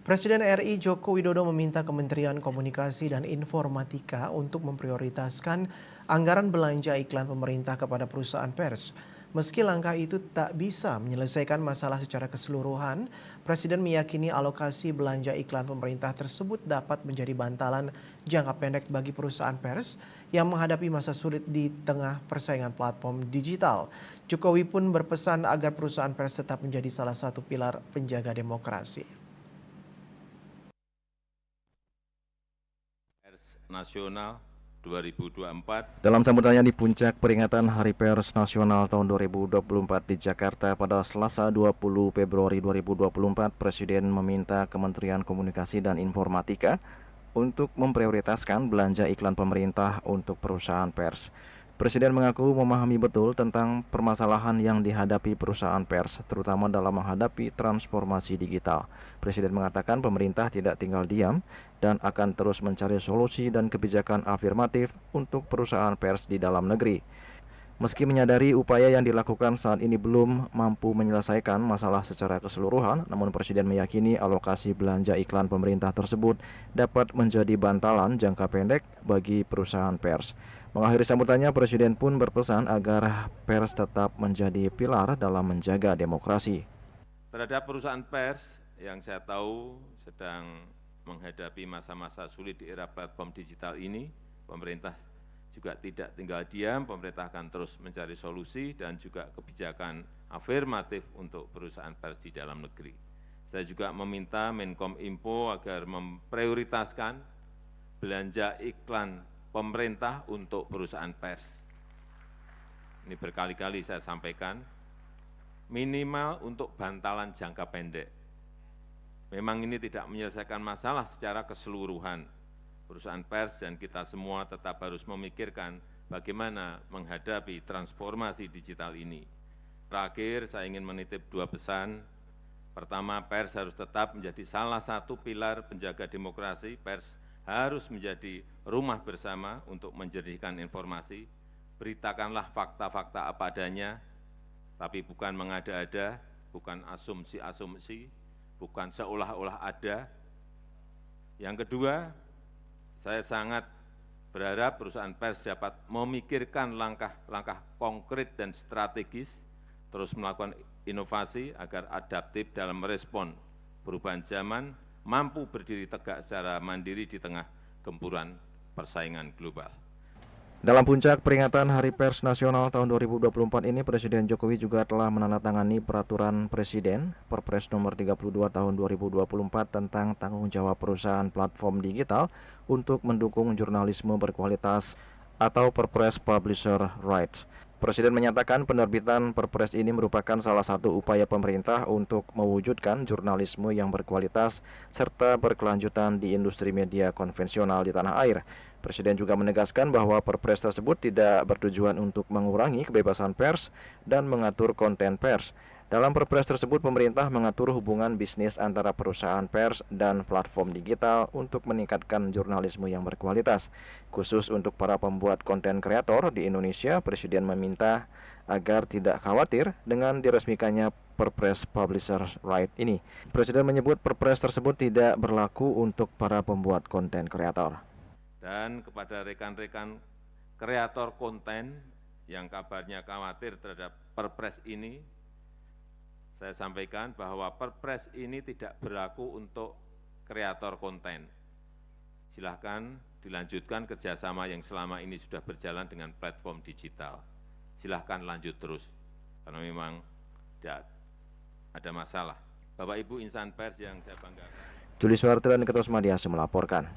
Presiden RI Joko Widodo meminta Kementerian Komunikasi dan Informatika untuk memprioritaskan anggaran belanja iklan pemerintah kepada perusahaan pers. Meski langkah itu tak bisa menyelesaikan masalah secara keseluruhan, Presiden meyakini alokasi belanja iklan pemerintah tersebut dapat menjadi bantalan jangka pendek bagi perusahaan pers yang menghadapi masa sulit di tengah persaingan platform digital. Jokowi pun berpesan agar perusahaan pers tetap menjadi salah satu pilar penjaga demokrasi. Pers Nasional 2024. Dalam sambutannya di puncak peringatan Hari Pers Nasional tahun 2024 di Jakarta pada Selasa 20 Februari 2024, Presiden meminta Kementerian Komunikasi dan Informatika untuk memprioritaskan belanja iklan pemerintah untuk perusahaan pers. Presiden mengaku memahami betul tentang permasalahan yang dihadapi perusahaan pers, terutama dalam menghadapi transformasi digital. Presiden mengatakan pemerintah tidak tinggal diam dan akan terus mencari solusi dan kebijakan afirmatif untuk perusahaan pers di dalam negeri. Meski menyadari upaya yang dilakukan saat ini belum mampu menyelesaikan masalah secara keseluruhan, namun Presiden meyakini alokasi belanja iklan pemerintah tersebut dapat menjadi bantalan jangka pendek bagi perusahaan pers. Mengakhiri sambutannya, Presiden pun berpesan agar pers tetap menjadi pilar dalam menjaga demokrasi. Terhadap perusahaan pers yang saya tahu sedang menghadapi masa-masa sulit di era platform digital ini, pemerintah juga tidak tinggal diam, pemerintah akan terus mencari solusi dan juga kebijakan afirmatif untuk perusahaan pers di dalam negeri. Saya juga meminta Menkominfo agar memprioritaskan belanja iklan pemerintah untuk perusahaan pers. Ini berkali-kali saya sampaikan, minimal untuk bantalan jangka pendek. Memang ini tidak menyelesaikan masalah secara keseluruhan. Perusahaan pers dan kita semua tetap harus memikirkan bagaimana menghadapi transformasi digital ini. Terakhir, saya ingin menitip dua pesan. Pertama, pers harus tetap menjadi salah satu pilar penjaga demokrasi. Pers harus menjadi rumah bersama untuk menjernihkan informasi. Beritakanlah fakta-fakta apa adanya, tapi bukan mengada-ada, bukan asumsi-asumsi, bukan seolah-olah ada. Yang kedua, saya sangat berharap perusahaan pers dapat memikirkan langkah-langkah konkret dan strategis, terus melakukan inovasi agar adaptif dalam merespon perubahan zaman, mampu berdiri tegak secara mandiri di tengah gempuran persaingan global. Dalam puncak peringatan Hari Pers Nasional tahun 2024 ini, Presiden Jokowi juga telah menandatangani Peraturan Presiden Perpres Nomor 32 Tahun 2024 tentang tanggung jawab perusahaan platform digital untuk mendukung jurnalisme berkualitas atau Perpres Publisher Rights. Presiden menyatakan penerbitan Perpres ini merupakan salah satu upaya pemerintah untuk mewujudkan jurnalisme yang berkualitas serta berkelanjutan di industri media konvensional di tanah air. Presiden juga menegaskan bahwa Perpres tersebut tidak bertujuan untuk mengurangi kebebasan pers dan mengatur konten pers. Dalam Perpres tersebut, pemerintah mengatur hubungan bisnis antara perusahaan pers dan platform digital untuk meningkatkan jurnalisme yang berkualitas. Khusus untuk para pembuat konten kreator di Indonesia, Presiden meminta agar tidak khawatir dengan diresmikannya Perpres Publisher Right ini. Presiden menyebut Perpres tersebut tidak berlaku untuk para pembuat konten kreator. Dan kepada rekan-rekan kreator konten yang kabarnya khawatir terhadap Perpres ini, saya sampaikan bahwa Perpres ini tidak berlaku untuk kreator konten. Silahkan dilanjutkan kerjasama yang selama ini sudah berjalan dengan platform digital. Silahkan lanjut terus, karena memang tidak ada masalah. Bapak Ibu insan pers yang saya banggakan. Juli Suharto dan Ketua Madiasi melaporkan.